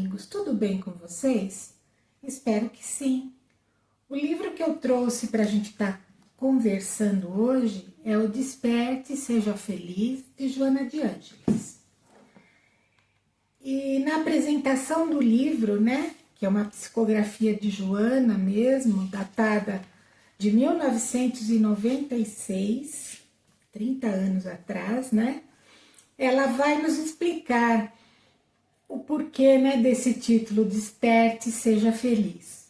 amigos, tudo bem com vocês? Espero que sim. O livro que eu trouxe para a gente estar conversando hoje é o Desperte e Seja Feliz, de Joana de Ângeles. E na apresentação do livro, né, que é uma psicografia de Joana mesmo, datada de 1996, 30 anos atrás, né, ela vai nos explicar o porquê, né, desse título, Desperte e Seja Feliz.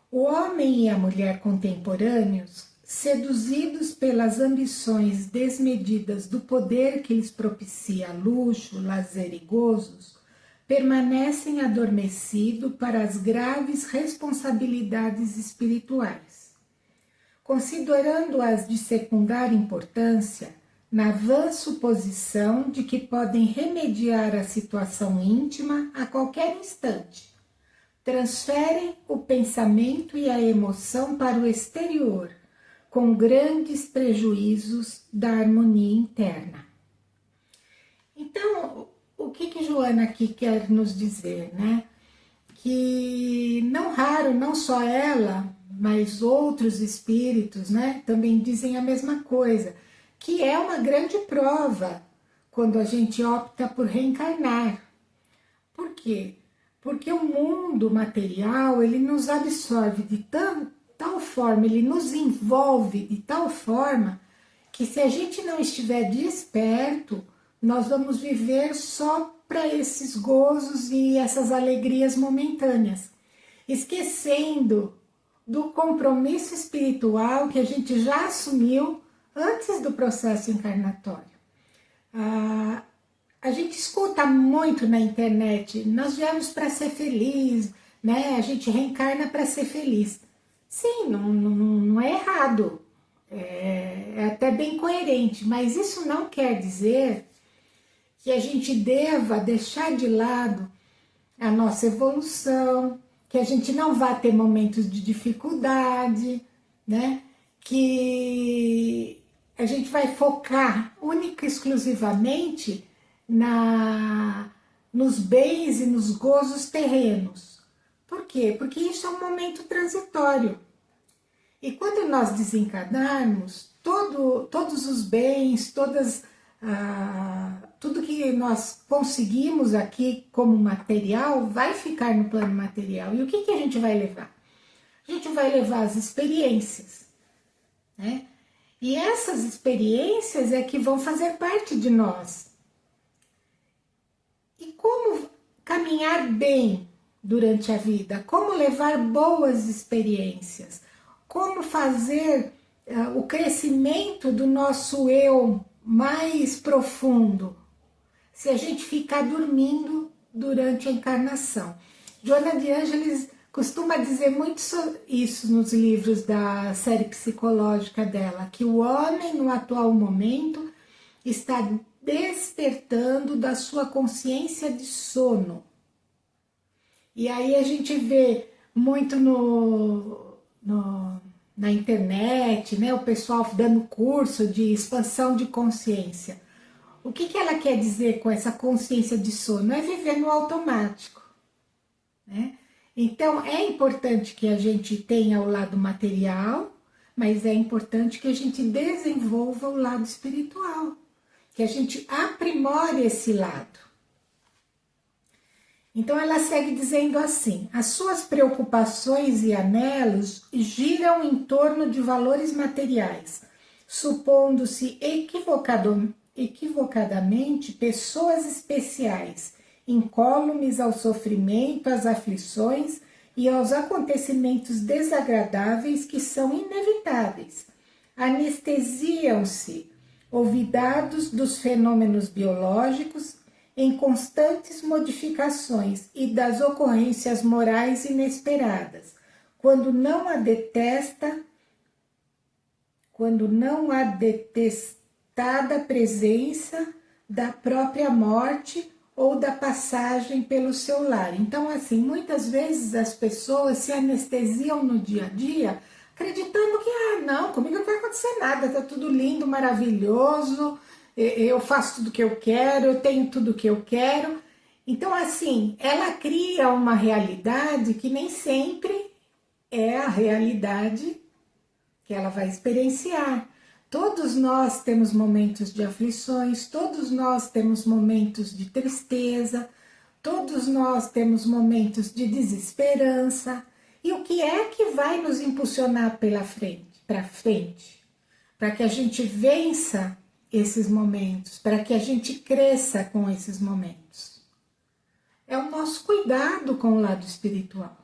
O homem e a mulher contemporâneos, seduzidos pelas ambições desmedidas do poder que lhes propicia luxo, lazer e gozos, permanecem adormecidos para as graves responsabilidades espirituais. Considerando-as de secundária importância, na vã suposição de que podem remediar a situação íntima a qualquer instante, transferem o pensamento e a emoção para o exterior, com grandes prejuízos da harmonia interna. Então, o que Joana aqui quer nos dizer, né? Que não raro, não só ela, mas outros espíritos, né, também dizem a mesma coisa, que é uma grande prova quando a gente opta por reencarnar. Por quê? Porque o mundo material, ele nos absorve de tal forma, ele nos envolve de tal forma, que se a gente não estiver desperto, nós vamos viver só para esses gozos e essas alegrias momentâneas, esquecendo do compromisso espiritual que a gente já assumiu antes do processo encarnatório. A gente escuta muito na internet, nós viemos para ser feliz, né? A gente reencarna para ser feliz. Sim, não é errado, é até bem coerente, mas isso não quer dizer que a gente deva deixar de lado a nossa evolução, que a gente não vá ter momentos de dificuldade, né? Que a gente vai focar única e exclusivamente nos bens e nos gozos terrenos. Por quê? Porque isso é um momento transitório. E quando nós desencarnarmos, todos os bens, tudo que nós conseguimos aqui como material vai ficar no plano material. E o que a gente vai levar? A gente vai levar as experiências, né? E essas experiências é que vão fazer parte de nós. E como caminhar bem durante a vida? Como levar boas experiências? Como fazer o crescimento do nosso eu mais profundo, se a gente ficar dormindo durante a encarnação? Joana de Ângeles costuma dizer muito isso nos livros da série psicológica dela, que o homem no atual momento está despertando da sua consciência de sono. E aí a gente vê muito na internet, né, o pessoal dando curso de expansão de consciência. O que ela quer dizer com essa consciência de sono? É viver no automático, né? Então, é importante que a gente tenha o lado material, mas é importante que a gente desenvolva o lado espiritual, que a gente aprimore esse lado. Então, ela segue dizendo assim: as suas preocupações e anelos giram em torno de valores materiais, supondo-se equivocadamente pessoas especiais, incólumes ao sofrimento, às aflições e aos acontecimentos desagradáveis que são inevitáveis. Anestesiam-se, olvidados dos fenômenos biológicos em constantes modificações e das ocorrências morais inesperadas, quando não a detestada presença da própria morte ou da passagem pelo seu lar. Então, assim, muitas vezes as pessoas se anestesiam no dia a dia, acreditando que, não, comigo não vai acontecer nada, tá tudo lindo, maravilhoso, eu faço tudo que eu quero, eu tenho tudo que eu quero. Então, assim, ela cria uma realidade que nem sempre é a realidade que ela vai experienciar. Todos nós temos momentos de aflições, todos nós temos momentos de tristeza, todos nós temos momentos de desesperança. E o que é que vai nos impulsionar para frente? Para que a gente vença esses momentos, para que a gente cresça com esses momentos. É o nosso cuidado com o lado espiritual.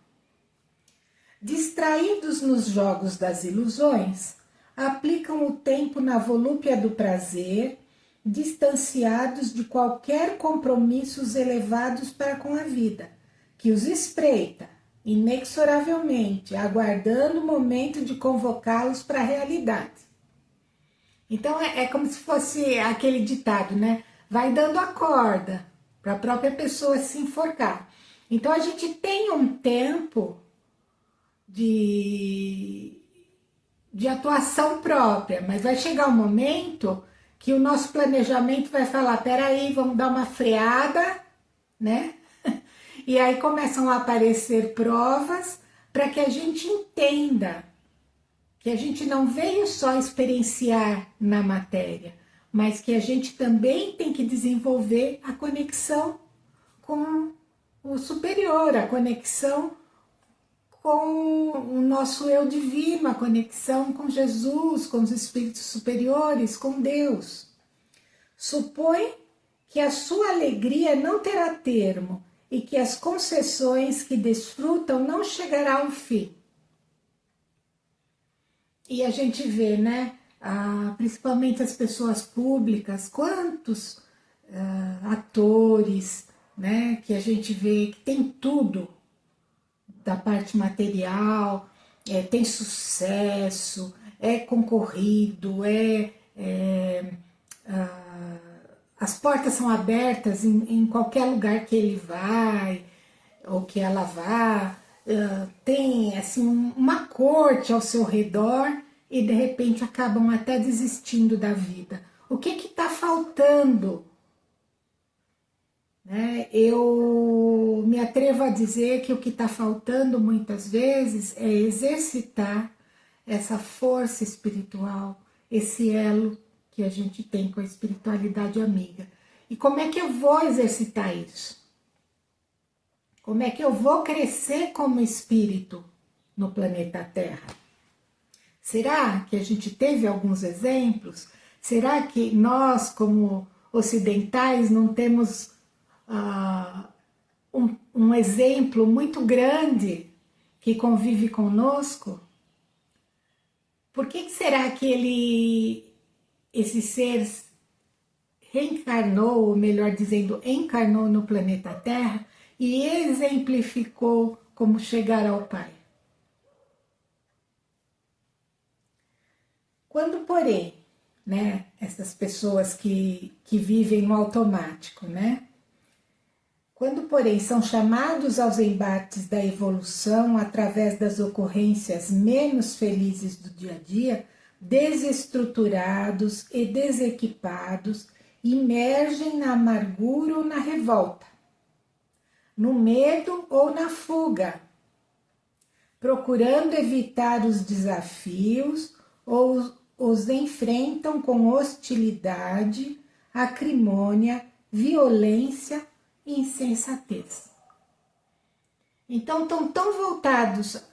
Distraídos nos jogos das ilusões, aplicam o tempo na volúpia do prazer, distanciados de qualquer compromissos elevados para com a vida, que os espreita, inexoravelmente, aguardando o momento de convocá-los para a realidade. Então é como se fosse aquele ditado, né? Vai dando a corda para a própria pessoa se enforcar. Então a gente tem um tempo de atuação própria, mas vai chegar um momento que o nosso planejamento vai falar, peraí, vamos dar uma freada, né? E aí começam a aparecer provas para que a gente entenda que a gente não veio só experienciar na matéria, mas que a gente também tem que desenvolver a conexão com o superior, a conexão com o nosso eu divino, a conexão com Jesus, com os espíritos superiores, com Deus. Supõe que a sua alegria não terá termo e que as concessões que desfrutam não chegará ao fim. E a gente vê, né, principalmente as pessoas públicas, quantos atores, né, que a gente vê que tem tudo da parte material, tem sucesso, é concorrido, as portas são abertas em qualquer lugar que ele vai ou que ela vá, tem assim uma corte ao seu redor e de repente acabam até desistindo da vida. O que está faltando? Né? Eu me atrevo a dizer que o que está faltando muitas vezes é exercitar essa força espiritual, esse elo que a gente tem com a espiritualidade amiga. E como é que eu vou exercitar isso? Como é que eu vou crescer como espírito no planeta Terra? Será que a gente teve alguns exemplos? Será que nós, como ocidentais, não temos um exemplo muito grande que convive conosco? Por que será que esse ser reencarnou, ou melhor dizendo, encarnou no planeta Terra e exemplificou como chegar ao Pai? Quando, porém, né, essas pessoas que vivem no automático, né? Quando, porém, são chamados aos embates da evolução através das ocorrências menos felizes do dia a dia, desestruturados e desequipados, emergem na amargura ou na revolta, no medo ou na fuga, procurando evitar os desafios ou os enfrentam com hostilidade, acrimônia, violência e insensatez. Então estão tão voltados,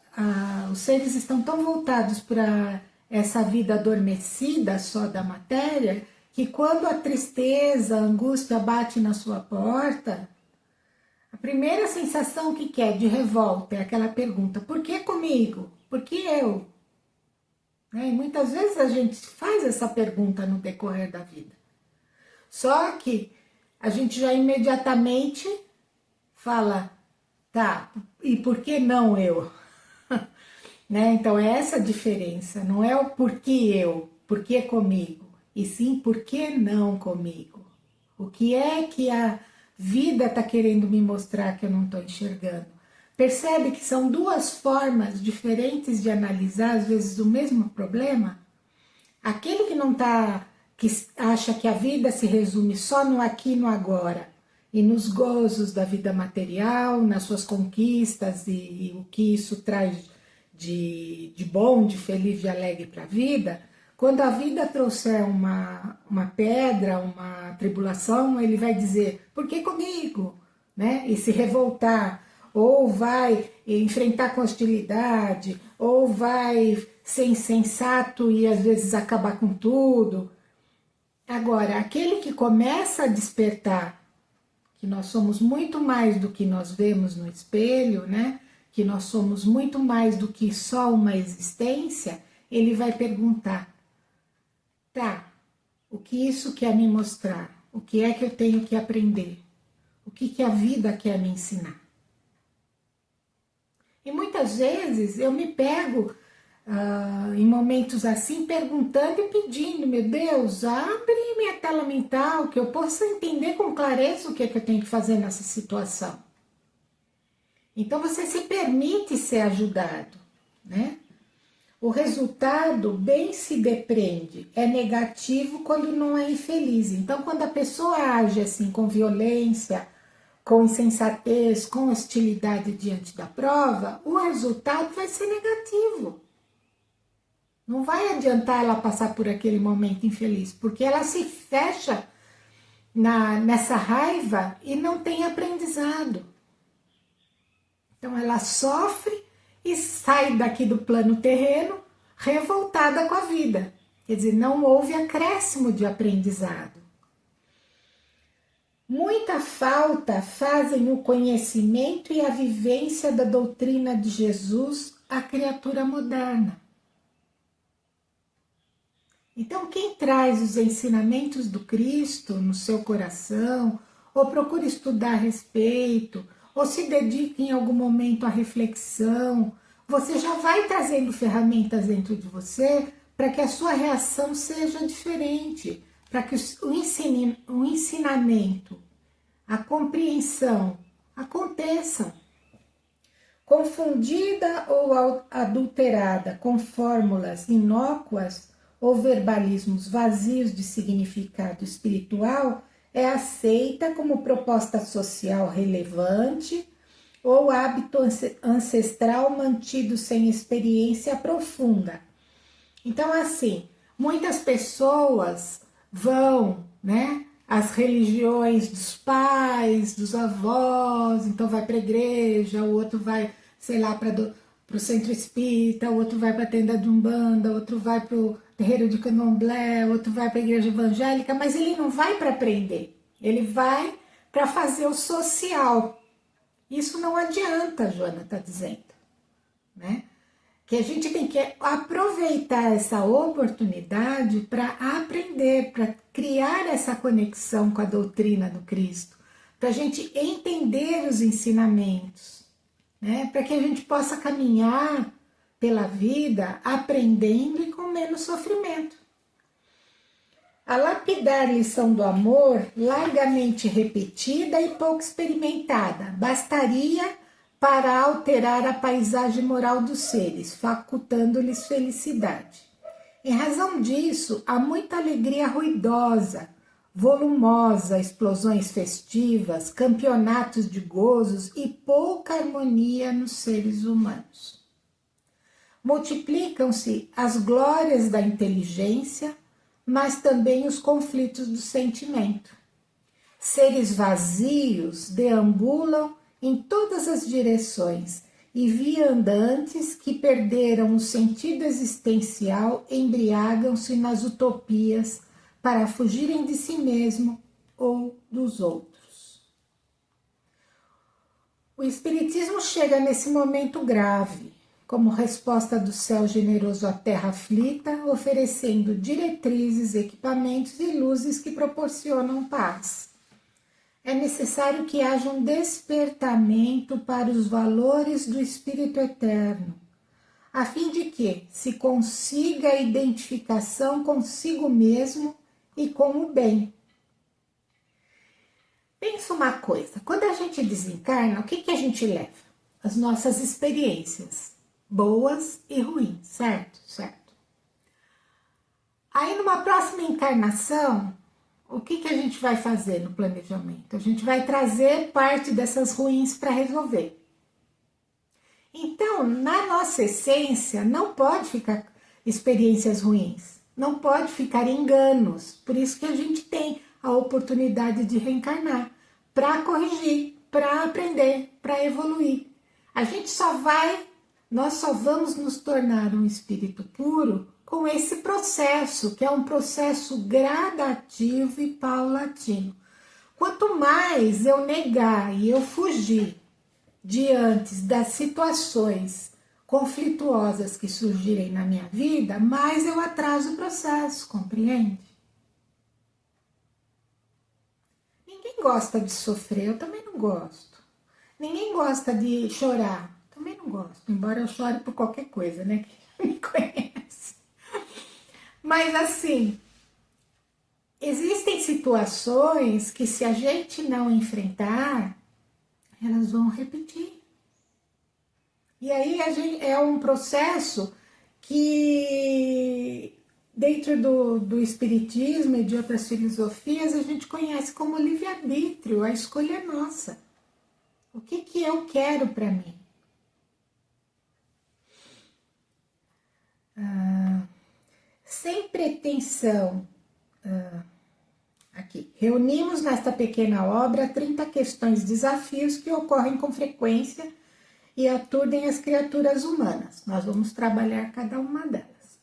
os seres estão tão voltados para essa vida adormecida só da matéria, que quando a tristeza, a angústia bate na sua porta, a primeira sensação que é de revolta é aquela pergunta, por que comigo? Por que eu? E muitas vezes a gente faz essa pergunta no decorrer da vida. Só que a gente já imediatamente fala, tá, e por que não eu? Né? Então é essa a diferença, não é o porquê eu, porquê comigo, e sim por que não comigo. O que é que a vida está querendo me mostrar que eu não estou enxergando? Percebe que são duas formas diferentes de analisar, às vezes, o mesmo problema? Aquele que não está, que acha que a vida se resume só no aqui e no agora, e nos gozos da vida material, nas suas conquistas e o que isso traz de bom, de feliz, de alegre para a vida, quando a vida trouxer uma pedra, uma tribulação, ele vai dizer, por que comigo? Né? E se revoltar, ou vai enfrentar com hostilidade, ou vai ser insensato e às vezes acabar com tudo. Agora, aquele que começa a despertar que nós somos muito mais do que nós vemos no espelho, né? Que nós somos muito mais do que só uma existência, ele vai perguntar, tá, o que isso quer me mostrar? O que é que eu tenho que aprender? O que a vida quer me ensinar? E muitas vezes eu me pego em momentos assim, perguntando e pedindo, meu Deus, abre minha tela mental, que eu possa entender com clareza o que é que eu tenho que fazer nessa situação. Então você se permite ser ajudado, né? O resultado bem se depreende, é negativo quando não é infeliz. Então quando a pessoa age assim com violência, com insensatez, com hostilidade diante da prova, o resultado vai ser negativo. Não vai adiantar ela passar por aquele momento infeliz, porque ela se fecha nessa raiva e não tem aprendizado. Então ela sofre e sai daqui do plano terreno revoltada com a vida. Quer dizer, não houve acréscimo de aprendizado. Muita falta fazem o conhecimento e a vivência da doutrina de Jesus à criatura moderna. Então, quem traz os ensinamentos do Cristo no seu coração, ou procura estudar a respeito, ou se dedica em algum momento à reflexão, você já vai trazendo ferramentas dentro de você para que a sua reação seja diferente, para que o ensinamento, a compreensão aconteçam. Confundida ou adulterada com fórmulas inócuas, ou verbalismos vazios de significado espiritual, é aceita como proposta social relevante ou hábito ancestral mantido sem experiência profunda. Então, assim, muitas pessoas vão, né, às religiões dos pais, dos avós, então vai para a igreja, o outro vai, sei lá, para o centro espírita, o outro vai para a tenda de Umbanda, o outro vai para o terreiro de Candomblé, o outro vai para a igreja evangélica, mas ele não vai para aprender, ele vai para fazer o social. Isso não adianta, Joana está dizendo, né? Que a gente tem que aproveitar essa oportunidade para aprender, para criar essa conexão com a doutrina do Cristo, para a gente entender os ensinamentos, né? Para que a gente possa caminhar pela vida aprendendo e com menos sofrimento. A lapidar lição do amor, largamente repetida e pouco experimentada, bastaria para alterar a paisagem moral dos seres, facultando-lhes felicidade. Em razão disso, há muita alegria ruidosa, volumosa, explosões festivas, campeonatos de gozos e pouca harmonia nos seres humanos. Multiplicam-se as glórias da inteligência, mas também os conflitos do sentimento. Seres vazios deambulam em todas as direções e viandantes que perderam o sentido existencial embriagam-se nas utopias para fugirem de si mesmo ou dos outros. O Espiritismo chega nesse momento grave, como resposta do céu generoso à terra aflita, oferecendo diretrizes, equipamentos e luzes que proporcionam paz. É necessário que haja um despertamento para os valores do Espírito Eterno, a fim de que se consiga a identificação consigo mesmo e com o bem. Pensa uma coisa, quando a gente desencarna, o que a gente leva? As nossas experiências, boas e ruins, certo? Certo. Aí numa próxima encarnação, o que a gente vai fazer no planejamento? A gente vai trazer parte dessas ruins para resolver. Então, na nossa essência, não pode ficar experiências ruins, não pode ficar enganos. Por isso que a gente tem a oportunidade de reencarnar, para corrigir, para aprender, para evoluir. Nós só vamos nos tornar um espírito puro com esse processo, que é um processo gradativo e paulatino. Quanto mais eu negar e eu fugir diante das situações conflituosas que surgirem na minha vida, mais eu atraso o processo, compreende? Ninguém gosta de sofrer, eu também não gosto. Ninguém gosta de chorar, também não gosto, embora eu chore por qualquer coisa, né? Quem me conhece. Mas assim, existem situações que se a gente não enfrentar, elas vão repetir. E aí é um processo que, dentro do espiritismo e de outras filosofias, a gente conhece como livre-arbítrio, a escolha é nossa. O que eu quero para mim? Sem pretensão, aqui, reunimos nesta pequena obra 30 questões, desafios que ocorrem com frequência e aturdem as criaturas humanas. Nós vamos trabalhar cada uma delas.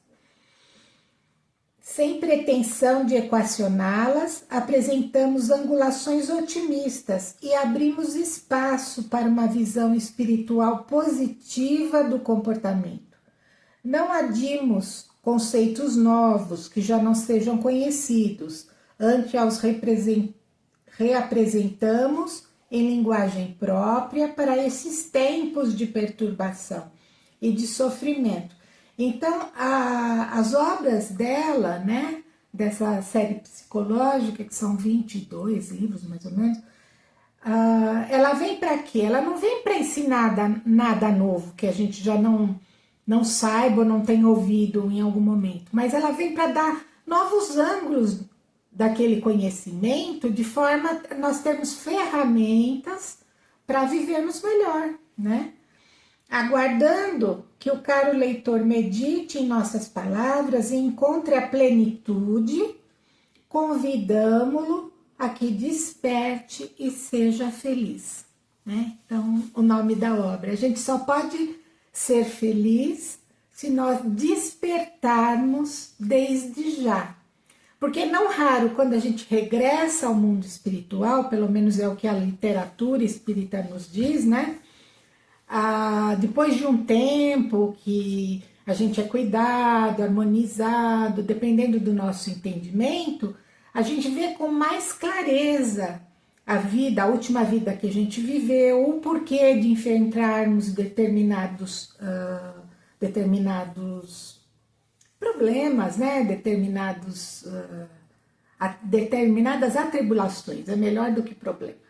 Sem pretensão de equacioná-las, apresentamos angulações otimistas e abrimos espaço para uma visão espiritual positiva do comportamento. Não adimos conceitos novos que já não sejam conhecidos, antes os reapresentamos em linguagem própria para esses tempos de perturbação e de sofrimento. Então, as obras dela, né, dessa série psicológica, que são 22 livros, mais ou menos, ela vem para quê? Ela não vem para ensinar nada novo, que a gente já não saiba ou não tenha ouvido em algum momento, mas ela vem para dar novos ângulos daquele conhecimento, de forma a nós termos ferramentas para vivermos melhor, né? Aguardando que o caro leitor medite em nossas palavras e encontre a plenitude, convidamo-lo a que desperte e seja feliz, né? Então, o nome da obra. A gente só pode ser feliz se nós despertarmos desde já. Porque não raro, quando a gente regressa ao mundo espiritual, pelo menos é o que a literatura espírita nos diz, né? Depois de um tempo que a gente é cuidado, harmonizado, dependendo do nosso entendimento, a gente vê com mais clareza a vida, a última vida que a gente viveu, o porquê de enfrentarmos determinados problemas, né? Determinadas atribulações, é melhor do que problema.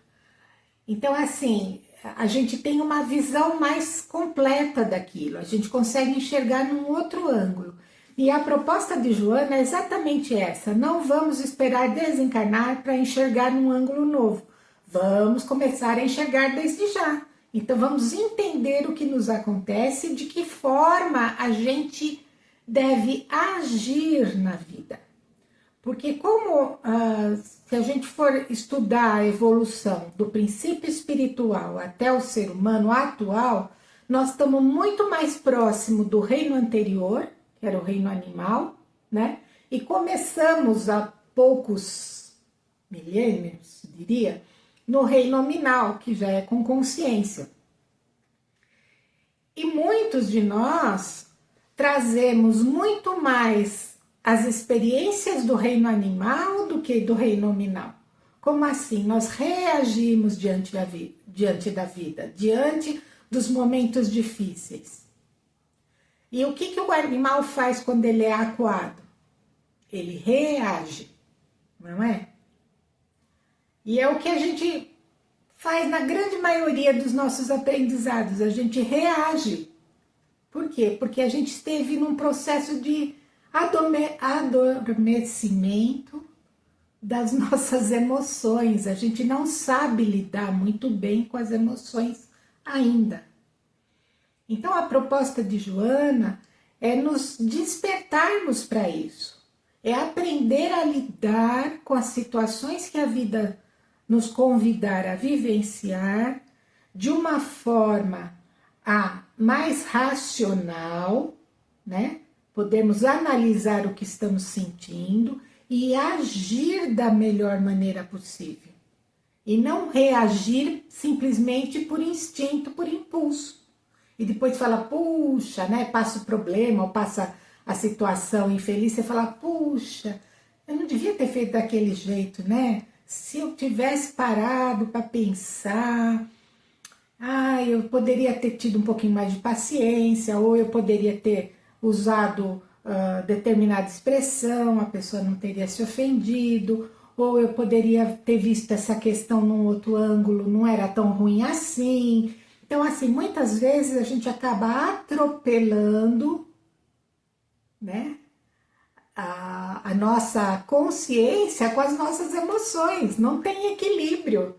Então, assim, a gente tem uma visão mais completa daquilo, a gente consegue enxergar num outro ângulo. E a proposta de Joana é exatamente essa: não vamos esperar desencarnar para enxergar num ângulo novo, vamos começar a enxergar desde já. Então vamos entender o que nos acontece e de que forma a gente deve agir na vida. Porque se a gente for estudar a evolução do princípio espiritual até o ser humano atual, nós estamos muito mais próximo do reino anterior, que era o reino animal, né? E começamos há poucos milênios, diria, no reino nominal, que já é com consciência. E muitos de nós trazemos muito mais as experiências do reino animal do que do reino nominal. Como assim? Nós reagimos diante da vida, diante dos momentos difíceis. E o que o animal faz quando ele é acuado? Ele reage, não é? E é o que a gente faz na grande maioria dos nossos aprendizados, a gente reage. Por quê? Porque a gente esteve num processo de adormecimento, das nossas emoções. A gente não sabe lidar muito bem com as emoções ainda. Então a proposta de Joana é nos despertarmos para isso. É aprender a lidar com as situações que a vida nos convidar a vivenciar de uma forma mais racional, né? Podemos analisar o que estamos sentindo e agir da melhor maneira possível. E não reagir simplesmente por instinto, por impulso. E depois fala, puxa, né? Passa o problema ou passa a situação infeliz, você fala, puxa, eu não devia ter feito daquele jeito, né? Se eu tivesse parado para pensar, eu poderia ter tido um pouquinho mais de paciência, ou eu poderia ter usado determinada expressão, a pessoa não teria se ofendido, ou eu poderia ter visto essa questão num outro ângulo, não era tão ruim assim. Então, assim, muitas vezes a gente acaba atropelando, né, a nossa consciência com as nossas emoções, não tem equilíbrio.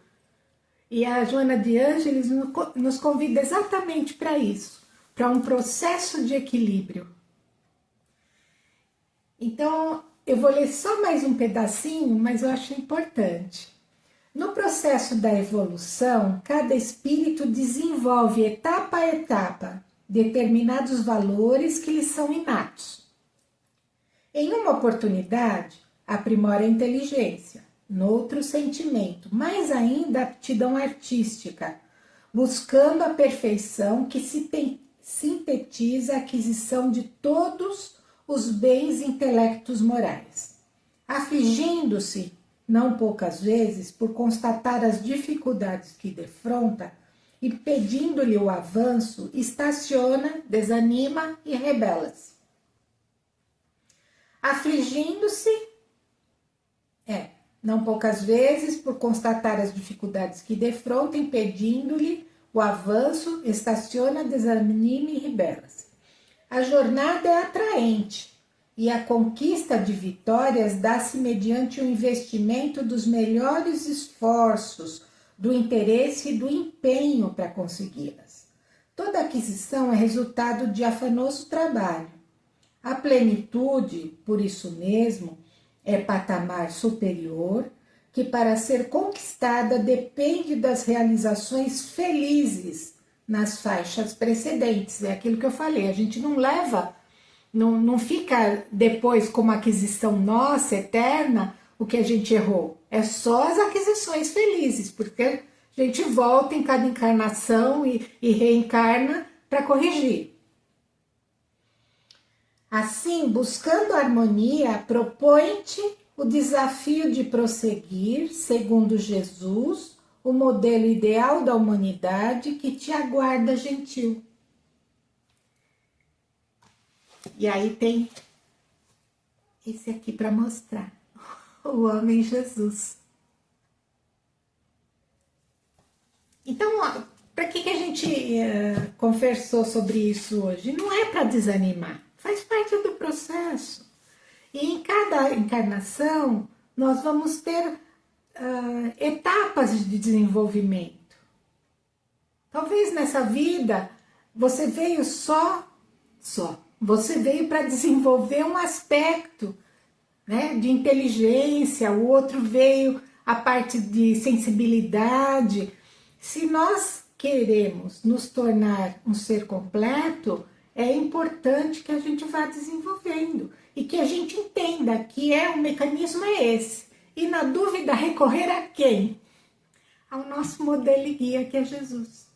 E a Joana de Ângeles nos convida exatamente para isso, para um processo de equilíbrio. Então, eu vou ler só mais um pedacinho, mas eu acho importante. No processo da evolução, cada espírito desenvolve etapa a etapa determinados valores que lhe são inatos. Em uma oportunidade, aprimora a inteligência, noutro sentimento, mais ainda a aptidão artística, buscando a perfeição que sintetiza a aquisição de todos os bens intelectos morais. Afligindo-se, não poucas vezes, por constatar as dificuldades que defronta, impedindo-lhe o avanço, estaciona, desanima e rebela-se. Afligindo-se, não poucas vezes, por constatar as dificuldades que defronta, impedindo-lhe o avanço, estaciona, desanima e rebela-se. A jornada é atraente e a conquista de vitórias dá-se mediante o investimento dos melhores esforços, do interesse e do empenho para consegui-las. Toda aquisição é resultado de afanoso trabalho. A plenitude, por isso mesmo, é patamar superior que, para ser conquistada, depende das realizações felizes nas faixas precedentes. É aquilo que eu falei, a gente não leva, não fica depois como aquisição nossa, eterna, o que a gente errou. É só as aquisições felizes, porque a gente volta em cada encarnação e reencarna para corrigir. Assim, buscando harmonia, propõe-te o desafio de prosseguir, segundo Jesus, o modelo ideal da humanidade que te aguarda, gentil. E aí tem esse aqui para mostrar, o homem Jesus. Então, para que a gente conversou sobre isso hoje? Não é para desanimar, faz parte do processo. E em cada encarnação, nós vamos ter etapas de desenvolvimento. Talvez nessa vida, você veio você veio para desenvolver um aspecto, né, de inteligência, o outro veio a parte de sensibilidade. Se nós queremos nos tornar um ser completo, é importante que a gente vá desenvolvendo e que a gente entenda que o mecanismo é esse. E na dúvida, recorrer a quem? Ao nosso modelo e guia, que é Jesus.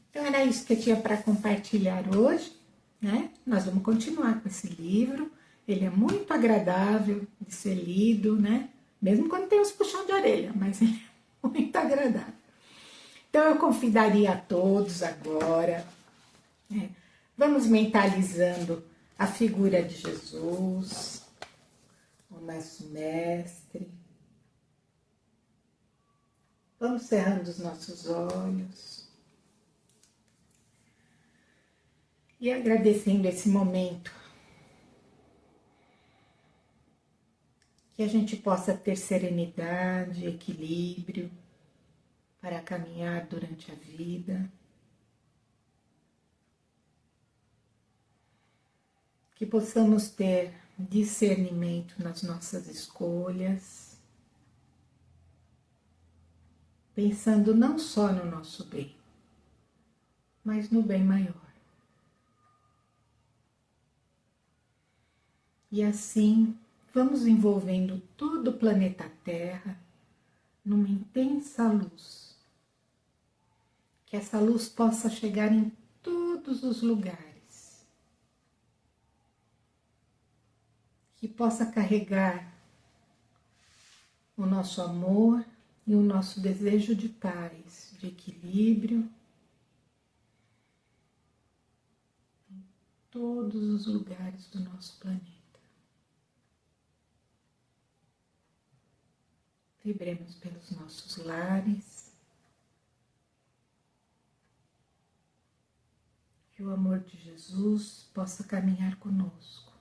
Então era isso que eu tinha para compartilhar hoje, né? Nós vamos continuar com esse livro. Ele é muito agradável de ser lido, né? Mesmo quando tem uns puxão de orelha, mas ele é muito agradável. Então eu convidaria a todos agora, né? Vamos mentalizando a figura de Jesus, o nosso mestre. Vamos cerrando os nossos olhos. E agradecendo esse momento que a gente possa ter serenidade, equilíbrio para caminhar durante a vida, que possamos ter discernimento nas nossas escolhas, pensando não só no nosso bem, mas no bem maior. E assim, vamos envolvendo todo o planeta Terra numa intensa luz. Que essa luz possa chegar em todos os lugares. Que possa carregar o nosso amor e o nosso desejo de paz, de equilíbrio, em todos os lugares do nosso planeta. Vibremos pelos nossos lares, que o amor de Jesus possa caminhar conosco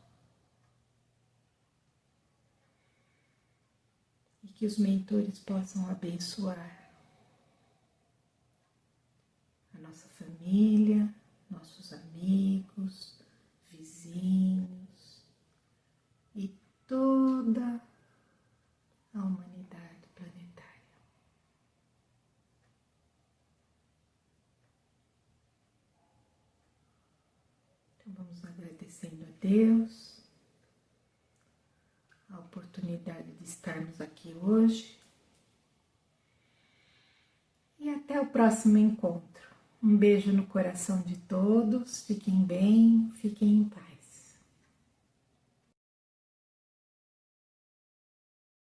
e que os mentores possam abençoar a nossa família, nossos amigos, vizinhos e toda a humanidade planetária. Então vamos agradecendo a Deus a oportunidade de estarmos aqui hoje e até o próximo encontro. Um beijo no coração de todos, fiquem bem, fiquem em paz.